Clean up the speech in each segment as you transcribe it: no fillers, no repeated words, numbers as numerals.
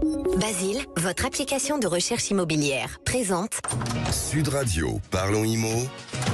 Basile, votre application de recherche immobilière, présente Sud Radio, parlons IMO,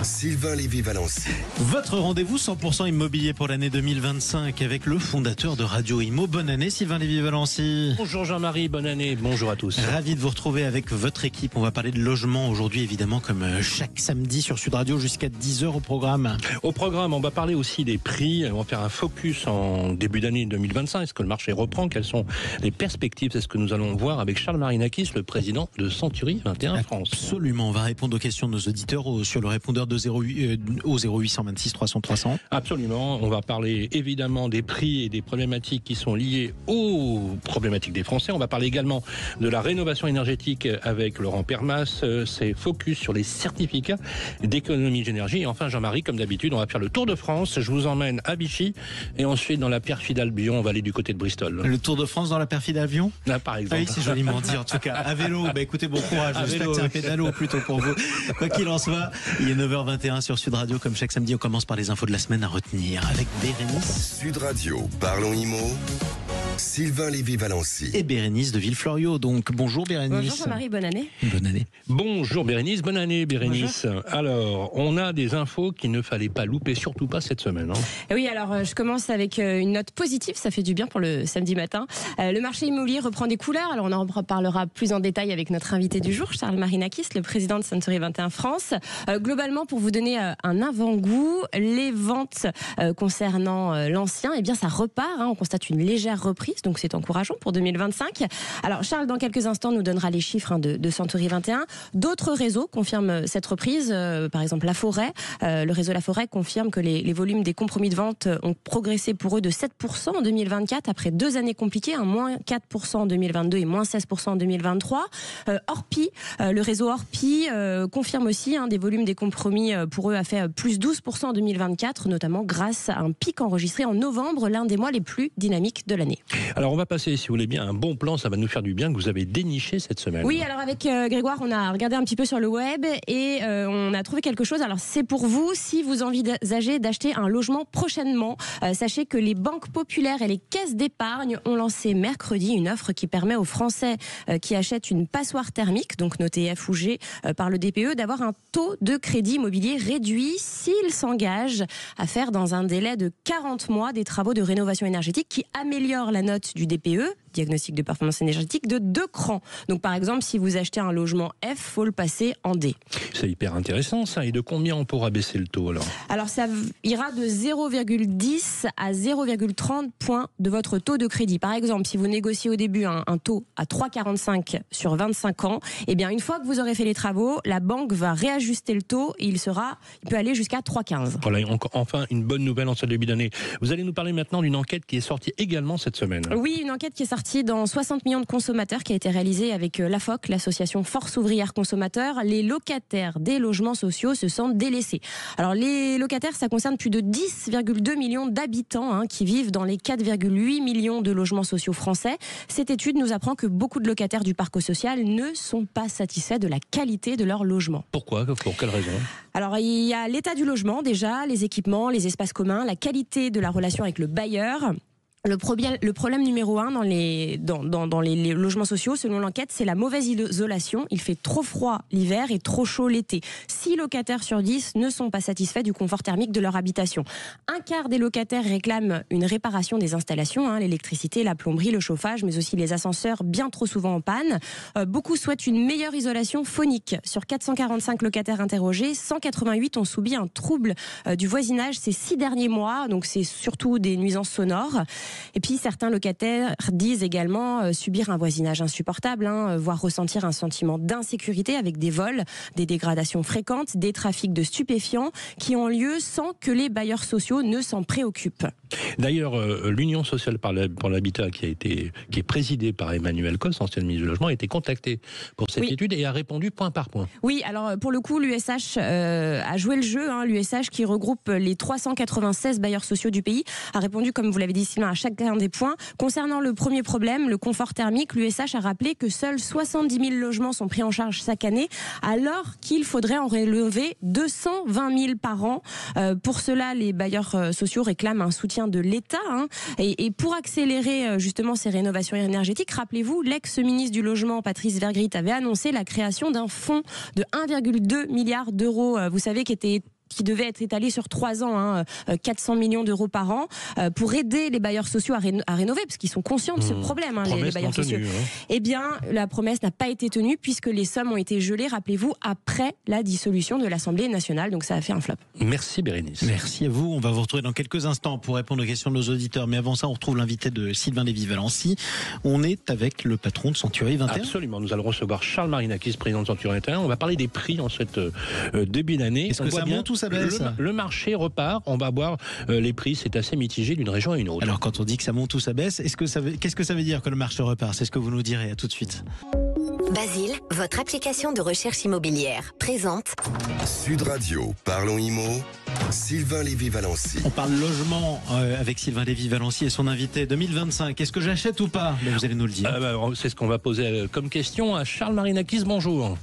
Sylvain Lévy-Valency. Votre rendez-vous 100% immobilier pour l'année 2025 avec le fondateur de Radio Imo. Bonne année Sylvain Lévy-Valency. Bonjour Jean-Marie, bonne année, bonjour à tous. Ravi de vous retrouver avec votre équipe. On va parler de logement aujourd'hui évidemment comme chaque samedi sur Sud Radio jusqu'à 10h au programme. Au programme, on va parler aussi des prix. On va faire un focus en début d'année 2025. Est-ce que le marché reprend? Quelles sont les perspectives? C'est ce que nous allons voir avec Charles Marinakis, le président de Century 21 France. Absolument, on va répondre aux questions de nos auditeurs sur le répondeur de 0826 300 300. Absolument, on va parler évidemment des prix et des problématiques qui sont liées aux problématiques des Français. On va parler également de la rénovation énergétique avec Laurent Permas. C'est focus sur les certificats d'économie d'énergie. Et enfin Jean-Marie, comme d'habitude, on va faire le tour de France. Je vous emmène à Vichy et ensuite dans la perfide Albion, on va aller du côté de Bristol. Le Tour de France dans la perfide avion? Là, par exemple. Ah oui, c'est joliment dit en tout cas. À vélo, écoutez, bon courage. J'espère que c'est un pédalo plutôt pour vous. Quoi qu'il en soit, il est 9h21 sur Sud Radio. Comme chaque samedi, on commence par les infos de la semaine à retenir avec Bérénice. Sud Radio, parlons IMO, Sylvain Lévy-Valency. Et Bérénice de Villefloriot. Donc bonjour Bérénice. Bonjour Jean-Marie, bonne année. Bonne année. Bonjour Bérénice, bonne année Bérénice. Bonjour. Alors, on a des infos qu'il ne fallait pas louper, surtout pas cette semaine. Oui, alors je commence avec une note positive, ça fait du bien pour le samedi matin. Le marché immobilier reprend des couleurs, alors on en reparlera plus en détail avec notre invité du jour, Charles Marinakis, le président de Century 21 France. Globalement, pour vous donner un avant-goût, les ventes concernant l'ancien, eh bien ça repart, on constate une légère reprise, donc c'est encourageant pour 2025. Alors Charles, dans quelques instants, nous donnera les chiffres de Century 21. D'autres réseaux confirment cette reprise, par exemple La Forêt. Le réseau La Forêt confirme que les volumes des compromis de vente ont progressé pour eux de 7% en 2024, après 2 années compliquées, moins 4% en 2022 et moins 16% en 2023. Orpi, le réseau Orpi confirme aussi des volumes des compromis pour eux a fait plus 12% en 2024, notamment grâce à un pic enregistré en novembre, l'un des mois les plus dynamiques de l'année. Alors on va passer, si vous voulez bien, un bon plan, ça va nous faire du bien, que vous avez déniché cette semaine. Oui, alors avec Grégoire, on a regardé un petit peu sur le web et on a trouvé quelque chose. Alors c'est pour vous, si vous envisagez d'acheter un logement prochainement, sachez que les banques populaires et les caisses d'épargne ont lancé mercredi une offre qui permet aux Français qui achètent une passoire thermique, donc notée F ou G par le DPE, d'avoir un taux de crédit immobilier réduit s'ils s'engagent à faire dans un délai de 40 mois des travaux de rénovation énergétique qui améliorent la note du DPE, diagnostic de performance énergétique, de 2 crans. Donc par exemple, si vous achetez un logement F, faut le passer en D. C'est hyper intéressant ça. Et de combien on pourra baisser le taux alors? Alors ça ira de 0,10 à 0,30 points de votre taux de crédit. Par exemple, si vous négociez au début un taux à 3,45 sur 25 ans, eh bien une fois que vous aurez fait les travaux, la banque va réajuster le taux et il peut aller jusqu'à 3,15. Voilà, enfin une bonne nouvelle en ce début d'année. Vous allez nous parler maintenant d'une enquête qui est sortie également cette semaine. Oui, une enquête qui est sortie dans 60 millions de consommateurs qui a été réalisée avec l'AFOC, l'association Force Ouvrière Consommateurs. Les locataires des logements sociaux se sentent délaissés. Alors les locataires, ça concerne plus de 10,2 millions d'habitants qui vivent dans les 4,8 millions de logements sociaux français. Cette étude nous apprend que beaucoup de locataires du parc social ne sont pas satisfaits de la qualité de leur logement. Pourquoi? Pour quelle raison? Alors il y a l'état du logement déjà, les équipements, les espaces communs, la qualité de la relation avec le bailleur. Le problème numéro 1 dans les logements sociaux, selon l'enquête, c'est la mauvaise isolation. Il fait trop froid l'hiver et trop chaud l'été. 6 locataires sur 10 ne sont pas satisfaits du confort thermique de leur habitation. Un quart des locataires réclament une réparation des installations, l'électricité, la plomberie, le chauffage, mais aussi les ascenseurs bien trop souvent en panne. Beaucoup souhaitent une meilleure isolation phonique. Sur 445 locataires interrogés, 188 ont subi un trouble du voisinage ces 6 derniers mois. Donc c'est surtout des nuisances sonores. Et puis certains locataires disent également subir un voisinage insupportable, voire ressentir un sentiment d'insécurité avec des vols, des dégradations fréquentes, des trafics de stupéfiants qui ont lieu sans que les bailleurs sociaux ne s'en préoccupent. D'ailleurs, l'Union sociale pour l'habitat qui est présidée par Emmanuel Cos, ancien ministre du Logement, a été contactée pour cette étude et a répondu point par point. Oui, alors pour le coup, l'USH a joué le jeu. L'USH qui regroupe les 396 bailleurs sociaux du pays a répondu, comme vous l'avez dit Sylvain, à chacun des points. Concernant le premier problème, le confort thermique, l'USH a rappelé que seuls 70 000 logements sont pris en charge chaque année, alors qu'il faudrait en rénover 220 000 par an. Pour cela, les bailleurs sociaux réclament un soutien de l'État. Et pour accélérer justement ces rénovations énergétiques, rappelez-vous, l'ex-ministre du Logement, Patrice Vergrit, avait annoncé la création d'un fonds de 1,2 milliard d'euros, vous savez, qui devait être étalé sur 3 ans, 400 millions d'euros par an, pour aider les bailleurs sociaux à rénover, parce qu'ils sont conscients de ce problème, les bailleurs sociaux. Eh bien, la promesse n'a pas été tenue, puisque les sommes ont été gelées, rappelez-vous, après la dissolution de l'Assemblée nationale, donc ça a fait un flop. Merci Bérénice. Merci à vous, on va vous retrouver dans quelques instants pour répondre aux questions de nos auditeurs, mais avant ça, on retrouve l'invité de Sylvain Lévy-Valency. On est avec le patron de Century 21. Absolument, nous allons recevoir Charles Marinakis, président de Century 21. On va parler des prix en cette début d'année. Est-ce que ça monte ou ça baisse ? Le marché repart, on va voir les prix, c'est assez mitigé d'une région à une autre. Alors quand on dit que ça monte ou ça baisse, qu'est-ce que ça veut dire que le marché repart ? C'est ce que vous nous direz, à tout de suite. Basile, votre application de recherche immobilière, présente Sud Radio, parlons IMO, Sylvain Lévy-Valency. On parle logement avec Sylvain Lévy-Valency et son invité 2025. Est-ce que j'achète ou pas ? Mais vous allez nous le dire. C'est ce qu'on va poser comme question à Charles Marinakis. Bonjour.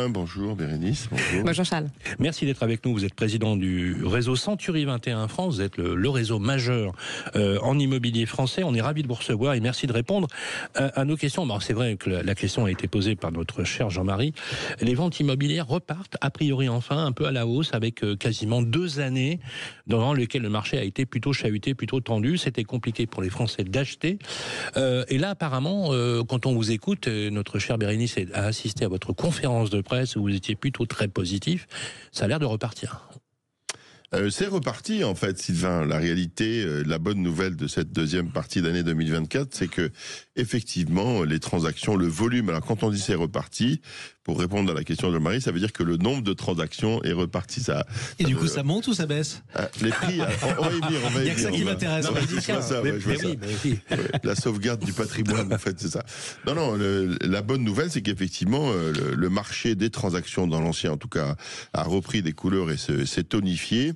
Bonjour Bérénice, bonjour. Bonjour Charles. Merci d'être avec nous. Vous êtes président du réseau Century 21 France. Vous êtes le réseau majeur en immobilier français. On est ravis de vous recevoir et merci de répondre à nos questions. Bon, c'est vrai que la question a été posée par notre cher Jean-Marie. Les ventes immobilières repartent a priori enfin un peu à la hausse avec quasiment 2 années durant lesquelles le marché a été plutôt chahuté, plutôt tendu. C'était compliqué pour les Français d'acheter. Et là apparemment, quand on vous écoute, notre cher Bérénice a assisté à votre conférence de presse où vous étiez plutôt très positif, ça a l'air de repartir. C'est reparti en fait, Sylvain. La réalité, la bonne nouvelle de cette deuxième partie d'année 2024, c'est que effectivement les transactions, le volume. Alors quand on dit c'est reparti, pour répondre à la question de Jean-Marie, ça veut dire que le nombre de transactions est reparti. Et du coup, ça monte ou ça baisse ? Les prix, on va y venir. Il n'y a que ça qui m'intéresse. La sauvegarde du patrimoine, en fait, c'est ça. Non, la bonne nouvelle, c'est qu'effectivement, le marché des transactions dans l'ancien, en tout cas, a repris des couleurs et s'est tonifié.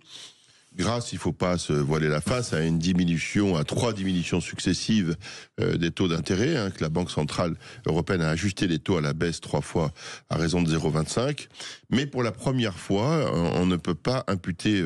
Grâce, il ne faut pas se voiler la face, à une diminution, à 3 diminutions successives des taux d'intérêt, que la Banque Centrale Européenne a ajusté les taux à la baisse 3 fois à raison de 0,25. Mais pour la première fois, on ne peut pas imputer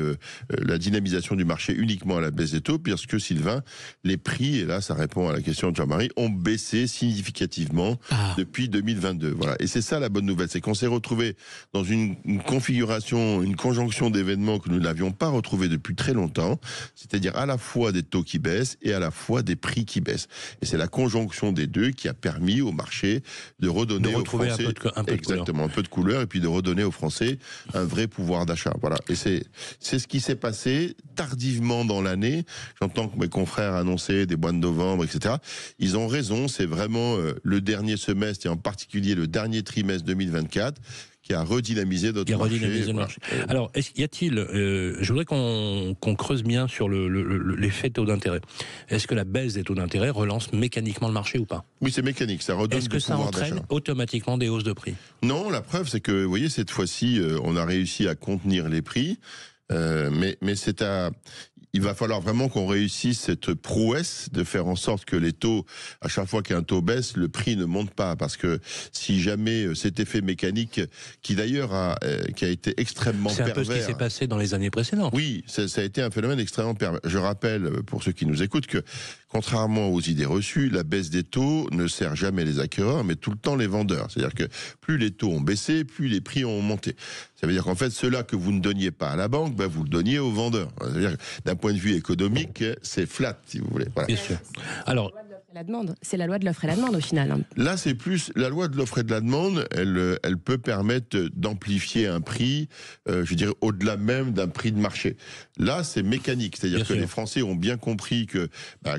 la dynamisation du marché uniquement à la baisse des taux, puisque, Sylvain, les prix, et là ça répond à la question de Jean-Marie, ont baissé significativement depuis 2022. Voilà. Et c'est ça la bonne nouvelle, c'est qu'on s'est retrouvé dans une configuration, une conjonction d'événements que nous n'avions pas retrouvé depuis très longtemps, c'est-à-dire à la fois des taux qui baissent et à la fois des prix qui baissent. Et c'est la conjonction des deux qui a permis au marché de redonner aux Français un peu de couleur et puis de redonner aux Français un vrai pouvoir d'achat. Voilà. Et c'est ce qui s'est passé tardivement dans l'année. J'entends que mes confrères annonçaient des mois de novembre, etc. Ils ont raison, c'est vraiment le dernier semestre et en particulier le dernier trimestre 2024 qui a redynamisé notre marché. Alors, je voudrais qu'on creuse bien sur l'effet taux d'intérêt. Est-ce que la baisse des taux d'intérêt relance mécaniquement le marché ou pas ? Oui, c'est mécanique, ça redonne du pouvoir d'achat. Est-ce que ça entraîne automatiquement des hausses de prix ? Non, la preuve, c'est que, vous voyez, cette fois-ci, on a réussi à contenir les prix, mais il va falloir vraiment qu'on réussisse cette prouesse de faire en sorte que les taux, à chaque fois qu'un taux baisse, le prix ne monte pas. Parce que si jamais cet effet mécanique, qui d'ailleurs qui a été extrêmement pervers... C'est un peu ce qui s'est passé dans les années précédentes. Oui, ça a été un phénomène extrêmement pervers. Je rappelle, pour ceux qui nous écoutent, que contrairement aux idées reçues, la baisse des taux ne sert jamais les acquéreurs, mais tout le temps les vendeurs. C'est-à-dire que plus les taux ont baissé, plus les prix ont monté. Ça veut dire qu'en fait, cela que vous ne donniez pas à la banque, vous le donniez aux vendeurs. C'est-à-dire d'un point de vue économique, c'est flat, si vous voulez. Voilà. Bien sûr. Alors, c'est la loi de l'offre et la demande au final. Là, c'est plus la loi de l'offre et de la demande. Elle peut permettre d'amplifier un prix, je dirais au-delà même d'un prix de marché. Là, c'est mécanique, c'est-à-dire que les Français ont bien compris que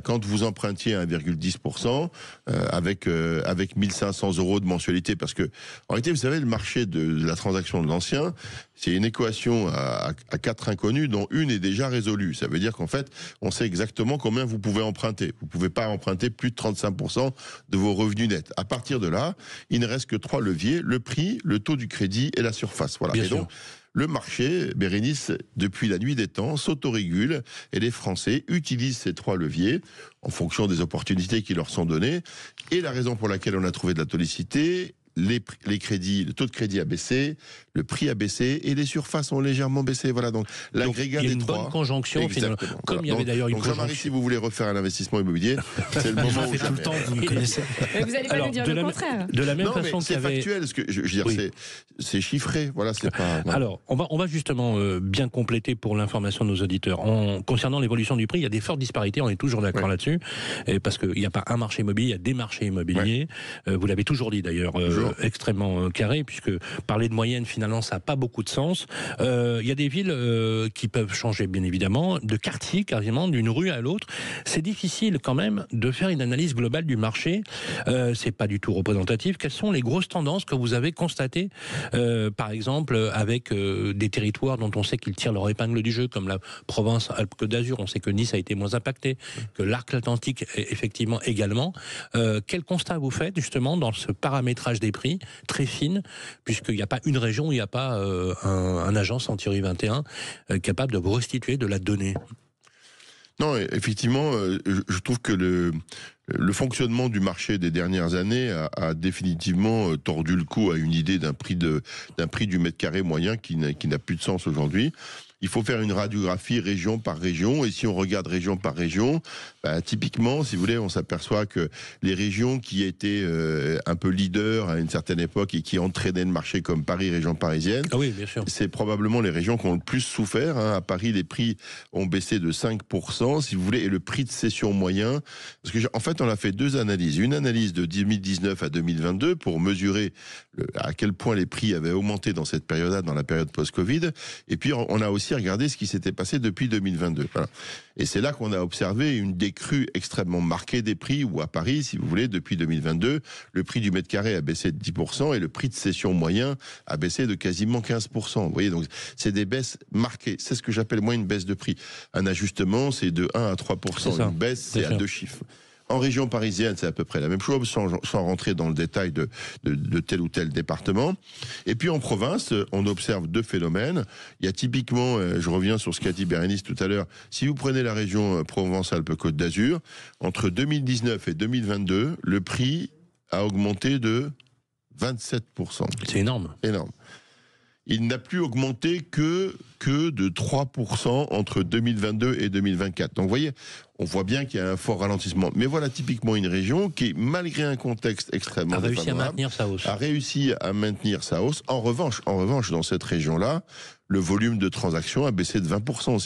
quand vous empruntiez 1,10% avec 1 500 € de mensualité, parce que en réalité, vous savez, le marché de la transaction de l'ancien, c'est une équation à 4 inconnues dont une est déjà résolue. Ça veut dire qu'en fait, on sait exactement combien vous pouvez emprunter. Vous ne pouvez pas emprunter plus de 35% de vos revenus nets. À partir de là, il ne reste que 3 leviers, le prix, le taux du crédit et la surface. Voilà. Et donc, le marché, Bérénice, depuis la nuit des temps, s'autorégule et les Français utilisent ces 3 leviers en fonction des opportunités qui leur sont données. Et la raison pour laquelle on a trouvé de la tonicité, les crédits, le taux de crédit a baissé, le prix a baissé et les surfaces ont légèrement baissé. Voilà, donc l'agrégat des 3. Il y a une bonne conjonction, finalement. Comme il y avait d'ailleurs une conjonction. Jean-Marie, si vous voulez refaire un investissement immobilier, c'est le moment où tout le temps, vous me connaissez. Mais vous n'allez pas nous dire le contraire. De la même façon c'est factuel, ce que je veux dire, c'est chiffré. Voilà, c'est pas. Voilà. Alors, on va justement bien compléter pour l'information de nos auditeurs. Concernant l'évolution du prix, il y a des fortes disparités. On est toujours d'accord là-dessus, parce qu'il n'y a pas un marché immobilier, il y a des marchés immobiliers. Vous l'avez toujours dit d'ailleurs. Extrêmement carré, puisque parler de moyenne, finalement, ça n'a pas beaucoup de sens. Il y a des villes qui peuvent changer, bien évidemment, de quartier, quasiment, d'une rue à l'autre. C'est difficile, quand même, de faire une analyse globale du marché. C'est pas du tout représentatif. Quelles sont les grosses tendances que vous avez constatées, par exemple, avec des territoires dont on sait qu'ils tirent leur épingle du jeu, comme la Provence-Alpes-Côte d'Azur. On sait que Nice a été moins impacté, que l'Arc-Atlantique, effectivement, également. Quel constat vous faites, justement, dans ce paramétrage des prix très fine, puisqu'il n'y a pas une région où il n'y a pas un agence en Thierry 21 capable de vous restituer de la donnée. Non, effectivement, je trouve que le fonctionnement du marché des dernières années a définitivement tordu le cou à une idée d'un prix du mètre carré moyen qui n'a plus de sens aujourd'hui. Il faut faire une radiographie région par région, et si on regarde région par région, typiquement, si vous voulez, on s'aperçoit que les régions qui étaient un peu leaders à une certaine époque et qui entraînaient le marché, comme Paris, région parisienne, c'est probablement les régions qui ont le plus souffert. À Paris, les prix ont baissé de 5%, si vous voulez, et le prix de cession moyen, parce que en fait, on a fait 2 analyses. Une analyse de 2019 à 2022 pour mesurer à quel point les prix avaient augmenté dans cette période-là, dans la période post-Covid, et puis on a aussi regardé ce qui s'était passé depuis 2022. Voilà. Et c'est là qu'on a observé une décrue extrêmement marquée des prix, où à Paris, si vous voulez, depuis 2022, le prix du mètre carré a baissé de 10% et le prix de cession moyen a baissé de quasiment 15%. Vous voyez, donc c'est des baisses marquées. C'est ce que j'appelle moi une baisse de prix. Un ajustement, c'est de 1 à 3%. Une baisse, c'est à 2 chiffres. En région parisienne, c'est à peu près la même chose, sans rentrer dans le détail de tel ou tel département. Et puis en province, on observe 2 phénomènes. Il y a typiquement, je reviens sur ce qu'a dit Bérénice tout à l'heure, si vous prenez la région Provence-Alpes-Côte d'Azur, entre 2019 et 2022, le prix a augmenté de 27%. C'est énorme. Énorme. Il n'a plus augmenté que de 3% entre 2022 et 2024. Donc vous voyez, on voit bien qu'il y a un fort ralentissement. Mais voilà typiquement une région qui, malgré un contexte extrêmement défavorable, a réussi à maintenir sa hausse. En revanche, dans cette région-là, le volume de transactions a baissé de 20%,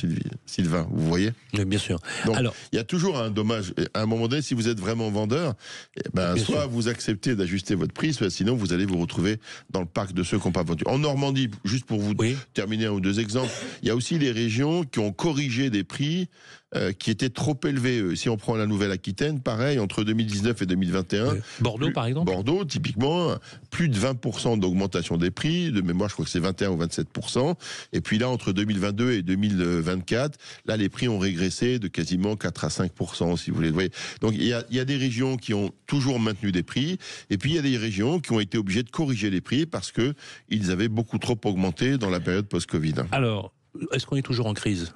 Sylvain, vous voyez ? Oui, bien sûr. Donc, il y a toujours un dommage. À un moment donné, si vous êtes vraiment vendeur, soit vous acceptez d'ajuster votre prix, soit sinon vous allez vous retrouver dans le parc de ceux qui n'ont pas vendu. En Normandie, juste pour vous terminer 1 ou 2 exemples, il y a aussi les régions qui ont corrigé des prix qui étaient trop élevés. Si on prend la Nouvelle-Aquitaine, pareil, entre 2019 et 2021. Bordeaux, par exemple ? Bordeaux, typiquement, plus de 20% d'augmentation des prix. De mémoire, je crois que c'est 21 ou 27%. Et puis là, entre 2022 et 2024, là, les prix ont régressé de quasiment 4 à 5%, si vous voulez. Donc, il y a des régions qui ont toujours maintenu des prix. Et puis, il y a des régions qui ont été obligées de corriger les prix parce qu'ils avaient beaucoup trop augmenté dans la période post-Covid. Alors, est-ce qu'on est toujours en crise ?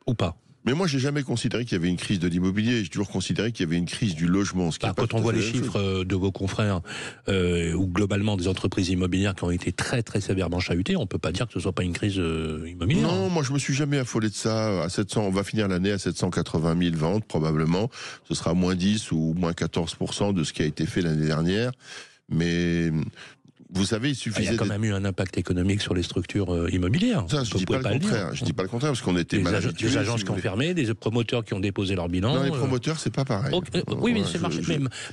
Ou pas ? Mais moi, j'ai jamais considéré qu'il y avait une crise de l'immobilier. J'ai toujours considéré qu'il y avait une crise du logement. Quand on voit les chiffres de vos confrères, ou globalement des entreprises immobilières qui ont été très très sévèrement chahutées, on peut pas dire que ce soit pas une crise immobilière. Non, moi je me suis jamais affolé de ça. À 700, on va finir l'année à 780 000 ventes probablement. Ce sera moins 10 ou moins 14% de ce qui a été fait l'année dernière. Mais vous savez, il suffisait. Il y a quand même eu un impact économique sur les structures immobilières. Ça, je dis pas le contraire. Je dis pas le contraire parce qu'on était mal habitués. Des agences qui ont fermé, des promoteurs qui ont déposé leur bilan. Non, les promoteurs, c'est pas pareil. Oui, mais c'est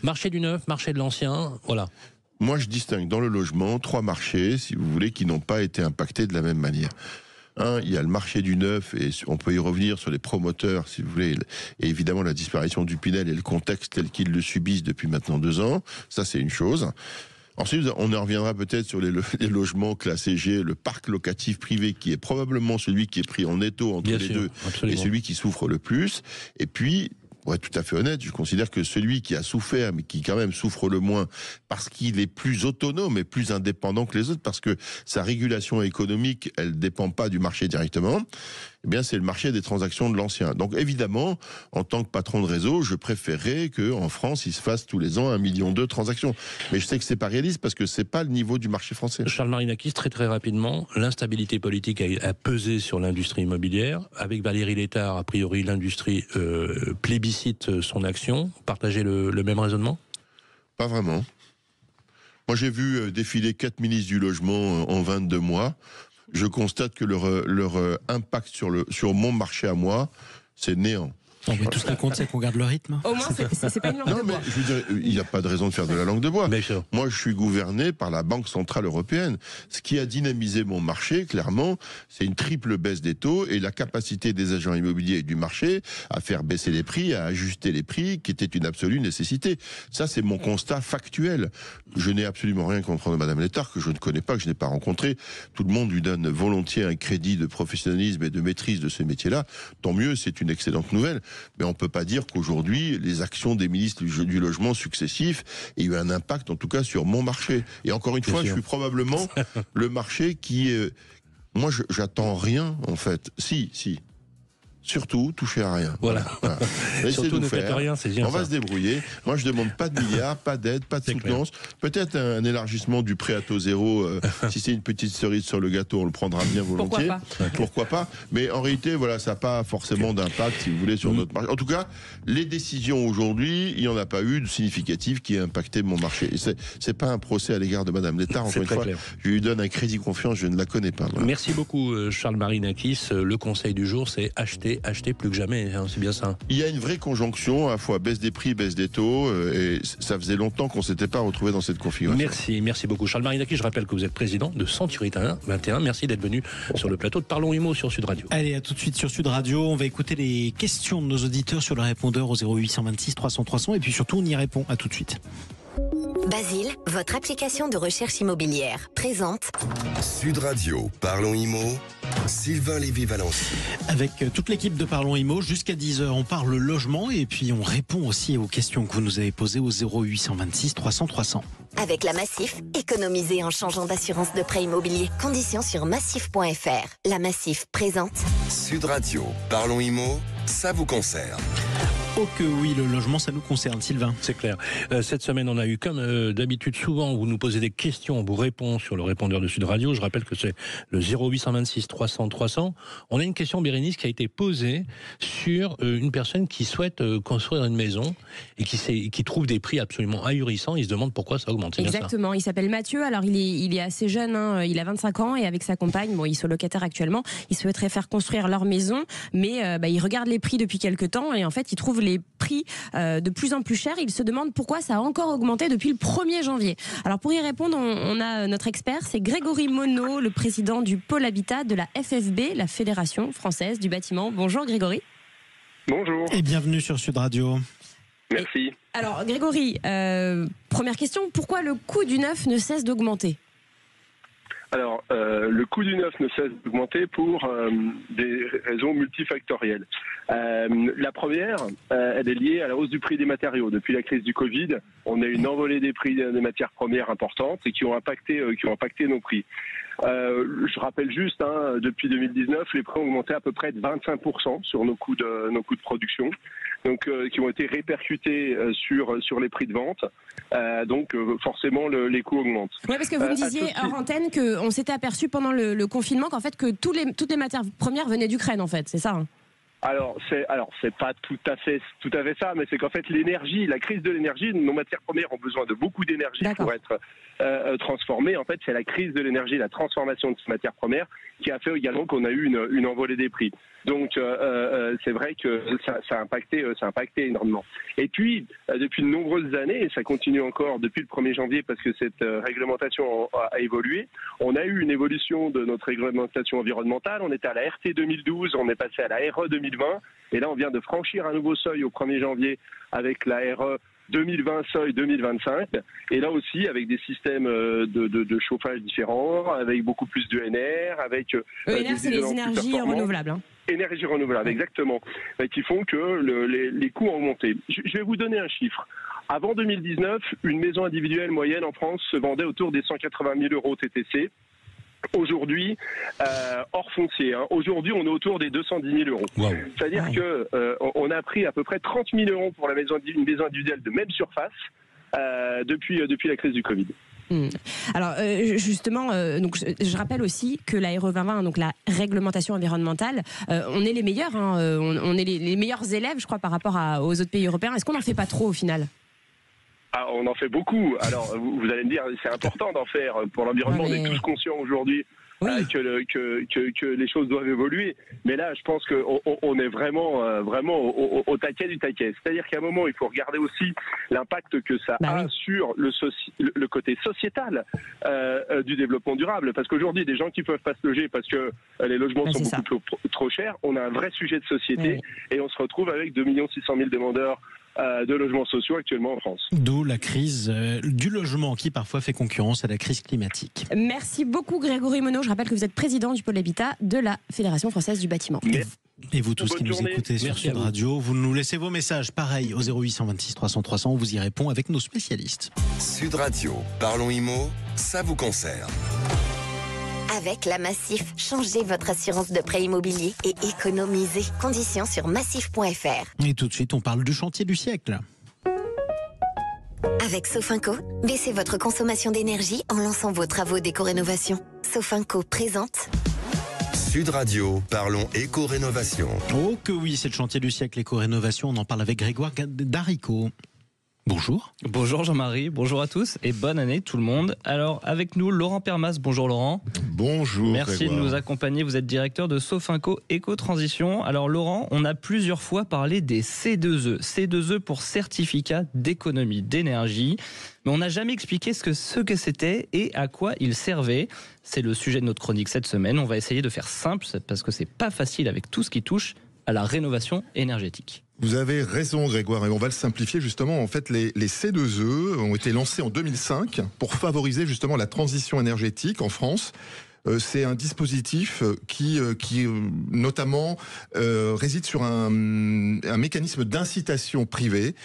marché du neuf, marché de l'ancien, voilà. Moi, je distingue dans le logement 3 marchés, si vous voulez, qui n'ont pas été impactés de la même manière. Il y a le marché du neuf, et on peut y revenir sur les promoteurs, si vous voulez, et évidemment la disparition du Pinel et le contexte tel qu'ils le subissent depuis maintenant 2 ans. Ça, c'est une chose. Ensuite, on en reviendra peut-être sur les logements classés G, le parc locatif privé, qui est probablement celui qui est pris en étau entre les deux, absolument. Et celui qui souffre le plus. Et puis, pour être tout à fait honnête, je considère que celui qui a souffert, mais qui quand même souffre le moins, parce qu'il est plus autonome et plus indépendant que les autres, parce que sa régulation économique, elle dépend pas du marché directement, eh bien c'est le marché des transactions de l'ancien. Donc évidemment, en tant que patron de réseau, je préférerais qu'en France, il se fasse tous les ans 1,2 million de transactions. Mais je sais que c'est pas réaliste parce que c'est pas le niveau du marché français. Charles Marinakis, très très rapidement, l'instabilité politique a pesé sur l'industrie immobilière. Avec Valérie Létard, a priori, l'industrie plébiscite son action. Partagez le même raisonnement ? Pas vraiment. Moi, j'ai vu défiler 4 ministres du logement en 22 mois. Je constate que leur impact sur mon marché à moi, c'est néant. Non, mais tout ce qui compte, c'est qu'on garde le rythme. Au moins, c'est pas une langue de bois. Non, mais je veux dire, il n'y a pas de raison de faire de la langue de bois. Moi, je suis gouverné par la Banque Centrale Européenne. Ce qui a dynamisé mon marché, clairement, c'est une triple baisse des taux et la capacité des agents immobiliers et du marché à faire baisser les prix, à ajuster les prix, qui était une absolue nécessité. Ça, c'est mon constat factuel. Je n'ai absolument rien contre Madame Létard, que je ne connais pas, que je n'ai pas rencontré. Tout le monde lui donne volontiers un crédit de professionnalisme et de maîtrise de ce métier-là. Tant mieux, c'est une excellente nouvelle. Mais on ne peut pas dire qu'aujourd'hui, les actions des ministres du logement successifs aient eu un impact, en tout cas, sur mon marché. Et encore une fois, je suis probablement le marché qui... moi, j'attends rien, en fait. Si. Surtout, toucher à rien. Voilà. Surtout ne faites rien, c'est bien. On va se débrouiller. Moi, je demande pas de milliards, pas d'aide, pas de soutenance. Peut-être un élargissement du prêt à taux zéro. Si c'est une petite cerise sur le gâteau, on le prendra bien volontiers. Pourquoi pas. Mais en réalité, voilà, ça n'a pas forcément d'impact, si vous voulez, sur notre marché. En tout cas, les décisions aujourd'hui, il n'y en a pas eu de significatif qui ait impacté mon marché. Et c'est pas un procès à l'égard de Madame Létard. Encore une fois, je lui donne un crédit confiance, je ne la connais pas. Voilà. Merci beaucoup, Charles Marinakis. Le conseil du jour, c'est acheter plus que jamais, hein, c'est bien ça. Il y a une vraie conjonction, à la fois baisse des prix, baisse des taux, et ça faisait longtemps qu'on ne s'était pas retrouvé dans cette configuration. Merci beaucoup. Charles Marinakis, je rappelle que vous êtes président de Century 21. Merci d'être venu sur le plateau de Parlons Immo sur Sud Radio. Allez, à tout de suite sur Sud Radio. On va écouter les questions de nos auditeurs sur le répondeur au 0826 300 300, et puis surtout, on y répond. À tout de suite. Basile, votre application de recherche immobilière, présente Sud Radio, Parlons Immo, Sylvain Lévy-Valency. Avec toute l'équipe de Parlons Immo, jusqu'à 10h, on parle logement et puis on répond aussi aux questions que vous nous avez posées au 0826 300 300. Avec la Massif, économisez en changeant d'assurance de prêt immobilier. Conditions sur massif.fr. La Massif présente Sud Radio, Parlons Immo, ça vous concerne. Oh que oui, le logement, ça nous concerne, Sylvain. C'est clair. Cette semaine, on a eu, comme d'habitude, souvent, vous nous posez des questions, on vous répond sur le répondeur de Sud Radio. Je rappelle que c'est le 0826 300 300. On a une question, Bérénice, qui a été posée sur une personne qui souhaite construire une maison et qui trouve des prix absolument ahurissants. Il se demande pourquoi ça augmente. Exactement. Il s'appelle Mathieu. Alors, il est assez jeune, hein. Il a 25 ans et avec sa compagne, bon, ils sont locataires actuellement. Ils souhaiteraient faire construire leur maison, mais ils regardent les prix depuis quelques temps et en fait, ils trouvent les prix de plus en plus chers. Ils se demandent pourquoi ça a encore augmenté depuis le 1er janvier. Alors pour y répondre, on a notre expert, c'est Grégory Monod, le président du pôle habitat de la FFB, la Fédération française du bâtiment. Bonjour Grégory. Bonjour. Et bienvenue sur Sud Radio. Merci. Alors Grégory, première question, pourquoi le coût du neuf ne cesse d'augmenter ? Alors, le coût du neuf ne cesse d'augmenter pour des raisons multifactorielles. La première, elle est liée à la hausse du prix des matériaux. Depuis la crise du Covid, on a eu une envolée des prix des matières premières importantes et qui ont impacté nos prix. Je rappelle juste, depuis 2019, les prix ont augmenté à peu près de 25% sur nos coûts de production, donc qui ont été répercutés sur les prix de vente. Donc forcément les coûts augmentent. Oui, parce que vous me disiez hors antenne qu'on s'était aperçu pendant le confinement qu'en fait que toutes les matières premières venaient d'Ukraine en fait, c'est ça ? Alors c'est pas tout à fait ça, mais c'est qu'en fait l'énergie, la crise de l'énergie, nos matières premières ont besoin de beaucoup d'énergie pour être transformées. En fait, c'est la crise de l'énergie, la transformation de ces matières premières qui a fait également qu'on a eu une envolée des prix. Donc c'est vrai que ça a impacté énormément. Et puis depuis de nombreuses années, et ça continue encore depuis le 1er janvier parce que cette réglementation a évolué, on a eu une évolution de notre réglementation environnementale. On était à la RT 2012, on est passé à la RE 2020, et là on vient de franchir un nouveau seuil au 1er janvier avec la RE 2020 seuil 2025, et là aussi avec des systèmes de chauffage différents, avec beaucoup plus d'ENR, avec ENR, c'est les énergies renouvelables. Énergie renouvelable, exactement, qui font que les coûts ont augmenté. Je vais vous donner un chiffre. Avant 2019, une maison individuelle moyenne en France se vendait autour des 180 000 euros TTC. Aujourd'hui, hors foncier, aujourd'hui on est autour des 210 000 euros. Wow. C'est-à-dire que on a pris à peu près 30 000 euros pour une maison individuelle de même surface depuis la crise du Covid. Alors justement, donc je rappelle aussi que la RE 2020, donc la réglementation environnementale, on est les meilleurs, on est les meilleurs élèves, je crois, par rapport aux autres pays européens. Est-ce qu'on n'en fait pas trop au final ? On en fait beaucoup. Alors, vous allez me dire, c'est important d'en faire pour l'environnement. On est tous conscients aujourd'hui que les choses doivent évoluer. Mais là, je pense qu'on est vraiment au taquet du taquet. C'est-à-dire qu'à un moment, il faut regarder aussi l'impact que ça a sur le côté sociétal du développement durable. Parce qu'aujourd'hui, des gens qui peuvent pas se loger parce que les logements sont beaucoup trop chers, on a un vrai sujet de société et on se retrouve avec 2 600 000 demandeurs de logements sociaux actuellement en France. D'où la crise du logement qui parfois fait concurrence à la crise climatique. Merci beaucoup Grégory Monod. Je rappelle que vous êtes président du pôle Habitat de la Fédération Française du Bâtiment. Et vous tous qui nous écoutez sur Sud Radio, vous nous laissez vos messages pareil au 0826 300 300, on vous y répond avec nos spécialistes. Sud Radio, parlons IMO, ça vous concerne. Avec la Massif, changez votre assurance de prêt immobilier et économisez. Conditions sur massif.fr. Et tout de suite, on parle du chantier du siècle. Avec Sofinco, baissez votre consommation d'énergie en lançant vos travaux d'éco-rénovation. Sofinco présente Sud Radio, parlons éco-rénovation. Oh que oui, c'est le chantier du siècle éco-rénovation. On en parle avec Grégoire Darico. Bonjour. Bonjour Jean-Marie, bonjour à tous et bonne année tout le monde. Alors avec nous Laurent Permas, bonjour Laurent. Bonjour. Merci Grégoire. de nous accompagner, vous êtes directeur de Sofinco Éco-Transition. Alors Laurent, on a plusieurs fois parlé des C2E. C2E pour certificat d'économie d'énergie. Mais on n'a jamais expliqué ce que c'était et à quoi il servait. C'est le sujet de notre chronique cette semaine. On va essayer de faire simple parce que c'est pas facile avec tout ce qui touche à la rénovation énergétique. Vous avez raison Grégoire, et on va le simplifier justement. En fait, les C2E ont été lancés en 2005 pour favoriser justement la transition énergétique en France. C'est un dispositif qui notamment réside sur un mécanisme d'incitation privée.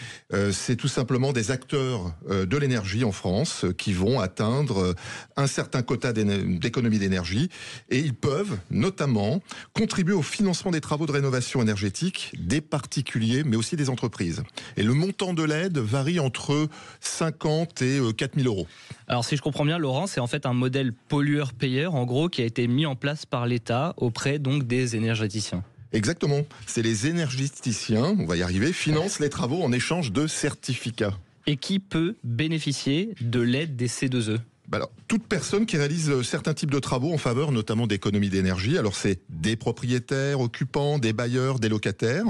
C'est tout simplement des acteurs de l'énergie en France qui vont atteindre un certain quota d'économie d'énergie et ils peuvent notamment contribuer au financement des travaux de rénovation énergétique des particuliers mais aussi des entreprises. Et le montant de l'aide varie entre 50 et 4 000 euros. Alors si je comprends bien Laurent, c'est en fait un modèle pollueur-payeur en gros qui a été mis en place par l'État auprès donc des énergéticiens. Exactement, c'est les énergéticiens, on va y arriver, financent les travaux en échange de certificats. Et qui peut bénéficier de l'aide des C2E ? Alors, toute personne qui réalise certains types de travaux en faveur notamment d'économie d'énergie, alors c'est des propriétaires, occupants, des bailleurs, des locataires,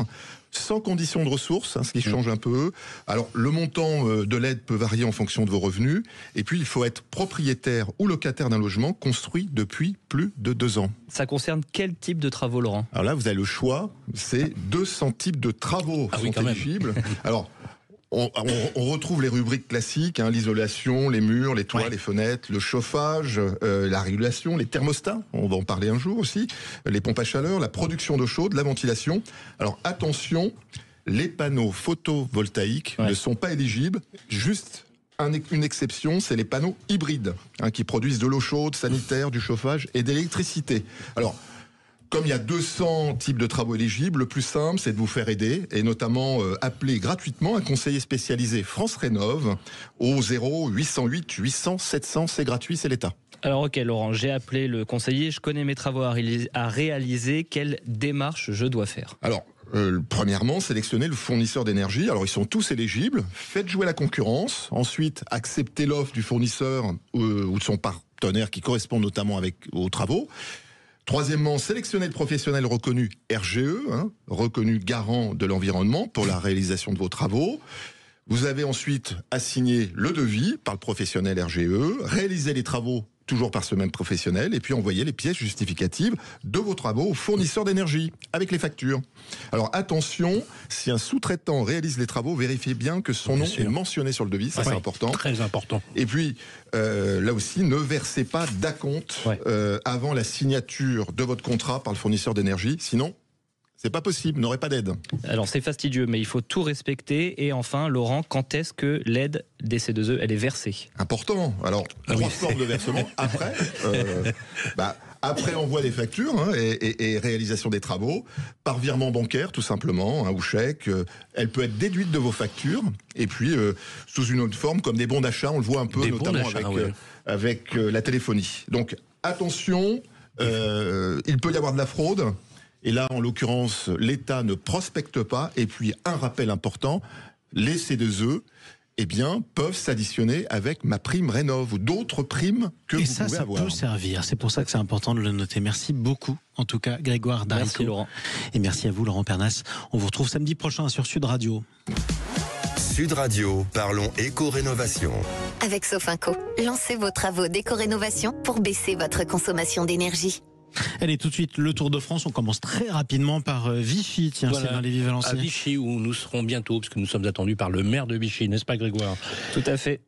sans condition de ressources, ce qui change un peu. Alors, le montant de l'aide peut varier en fonction de vos revenus. Et puis, il faut être propriétaire ou locataire d'un logement construit depuis plus de 2 ans. Ça concerne quel type de travaux, Laurent ? Alors là, vous avez le choix. C'est 200 types de travaux sont éligibles. Alors, on retrouve les rubriques classiques, l'isolation, les murs, les toits, les fenêtres, le chauffage, la régulation, les thermostats, on va en parler un jour aussi, les pompes à chaleur, la production d'eau chaude, la ventilation. Alors attention, les panneaux photovoltaïques ne sont pas éligibles, juste une exception, c'est les panneaux hybrides, qui produisent de l'eau chaude, sanitaire, du chauffage et de l'électricité. Alors, comme il y a 200 types de travaux éligibles, le plus simple, c'est de vous faire aider et notamment appeler gratuitement un conseiller spécialisé France Rénov au 0808 800 700, c'est gratuit, c'est l'État. Alors ok Laurent, j'ai appelé le conseiller, je connais mes travaux à réaliser, quelle démarche je dois faire ? Alors, premièrement, sélectionnez le fournisseur d'énergie. Alors, ils sont tous éligibles. Faites jouer la concurrence. Ensuite, acceptez l'offre du fournisseur ou de son partenaire qui correspond notamment aux travaux. Troisièmement, sélectionnez le professionnel reconnu RGE, reconnu garant de l'environnement pour la réalisation de vos travaux. Vous avez ensuite à signer le devis par le professionnel RGE, réaliser les travaux toujours par ce même professionnel, et puis envoyer les pièces justificatives de vos travaux au fournisseur d'énergie, avec les factures. Alors attention, si un sous-traitant réalise les travaux, vérifiez bien que son nom est mentionné sur le devis, ça c'est important. Très important. Et puis, là aussi, ne versez pas d'acompte avant la signature de votre contrat par le fournisseur d'énergie, sinon... c'est pas possible, n'aurait pas d'aide. Alors c'est fastidieux, mais il faut tout respecter. Et enfin, Laurent, quand est-ce que l'aide des C2E, elle est versée? Important. Alors, 3 formes de versement. Après, après envoi des factures et réalisation des travaux, par virement bancaire tout simplement, ou chèque. Elle peut être déduite de vos factures. Et puis, sous une autre forme, comme des bons d'achat, on le voit un peu, notamment avec la téléphonie. Donc, attention, il peut y avoir de la fraude. Et là, en l'occurrence, l'État ne prospecte pas. Et puis, un rappel important, les C2E, peuvent s'additionner avec ma prime Rénov' ou d'autres primes que vous pouvez avoir. Ça peut servir. C'est pour ça que c'est important de le noter. Merci beaucoup, en tout cas, Grégoire Darico. Merci, Laurent. Et merci à vous, Laurent Pernas. On vous retrouve samedi prochain sur Sud Radio. Sud Radio, parlons éco-rénovation. Avec Sofinco, lancez vos travaux d'éco-rénovation pour baisser votre consommation d'énergie. Allez, tout de suite, le Tour de France. On commence très rapidement par Vichy. Tiens, voilà, Sylvain Lévy-Valency. à Vichy, où nous serons bientôt, parce que nous sommes attendus par le maire de Vichy, n'est-ce pas, Grégoire? Tout à fait,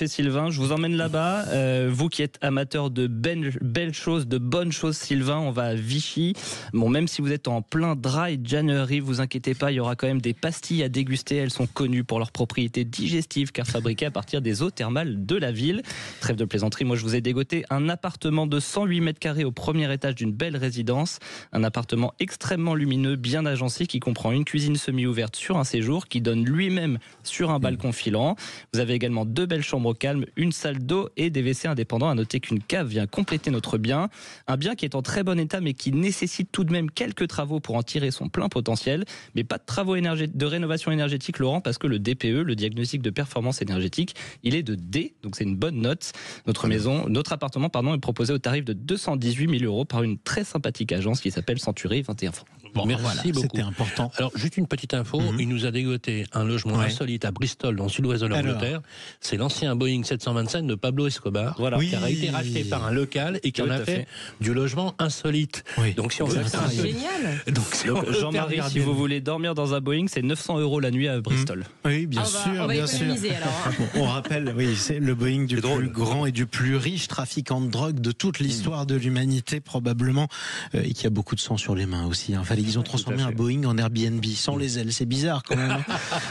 Sylvain. Je vous emmène là-bas. Vous qui êtes amateur de belles choses, de bonnes choses, Sylvain, on va à Vichy. Bon, même si vous êtes en plein dry January, vous inquiétez pas, il y aura quand même des pastilles à déguster. Elles sont connues pour leurs propriétés digestives, car fabriquées à partir des eaux thermales de la ville. Trêve de plaisanterie, moi je vous ai dégoté un appartement de 108 mètres carrés au premier étage d'une belle résidence. Un appartement extrêmement lumineux, bien agencé, qui comprend une cuisine semi-ouverte sur un séjour, qui donne lui-même sur un balcon filant. Vous avez également 2 belles chambres au calme, une salle d'eau et des WC indépendants. À noter qu'une cave vient compléter notre bien. Un bien qui est en très bon état, mais qui nécessite tout de même quelques travaux pour en tirer son plein potentiel. Mais pas de travaux de rénovation énergétique, Laurent, parce que le DPE, le diagnostic de performance énergétique, il est de D, donc c'est une bonne note. Notre appartement, est proposé au tarif de 218 000 € par une très sympathique agence qui s'appelle Century 21 francs. Bon, merci beaucoup. C'était important. Alors, juste une petite info, il nous a dégoté un logement insolite à Bristol, dans le sud-ouest de l'Angleterre. C'est l'ancien Boeing 725 de Pablo Escobar, qui a été racheté par un local et qui en a fait du logement insolite. Oui. Donc, si on veut génial. Donc, Jean-Marie, si vous voulez dormir dans un Boeing, c'est 900 € la nuit à Bristol. Oui, bien sûr. On va économiser alors. Bon, on rappelle, c'est le Boeing du plus grand et du plus riche trafiquant de drogue de toute l'histoire de l'humanité, probablement, et qui a beaucoup de sang sur les mains aussi. Ils ont transformé un Boeing en Airbnb sans les ailes. C'est bizarre quand même.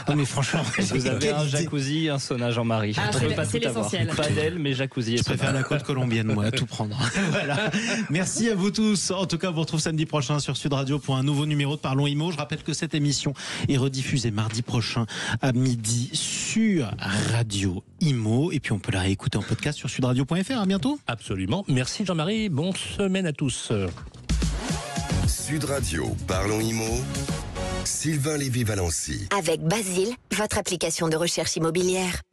Non mais franchement, vous avez un jacuzzi, un sauna, Jean-Marie. C'est l'essentiel. Pas d'aile, mais jacuzzi. Je préfère la côte colombienne, moi, à tout prendre. Voilà. Merci à vous tous. En tout cas, on vous retrouve samedi prochain sur Sud Radio pour un nouveau numéro de Parlons Immo. Je rappelle que cette émission est rediffusée mardi prochain à midi sur Radio Immo. Et puis on peut la réécouter en podcast sur sudradio.fr. À bientôt. Absolument. Merci Jean-Marie. Bonne semaine à tous. Sud Radio, parlons Immo. Sylvain Lévy-Valency. Avec Basile, votre application de recherche immobilière.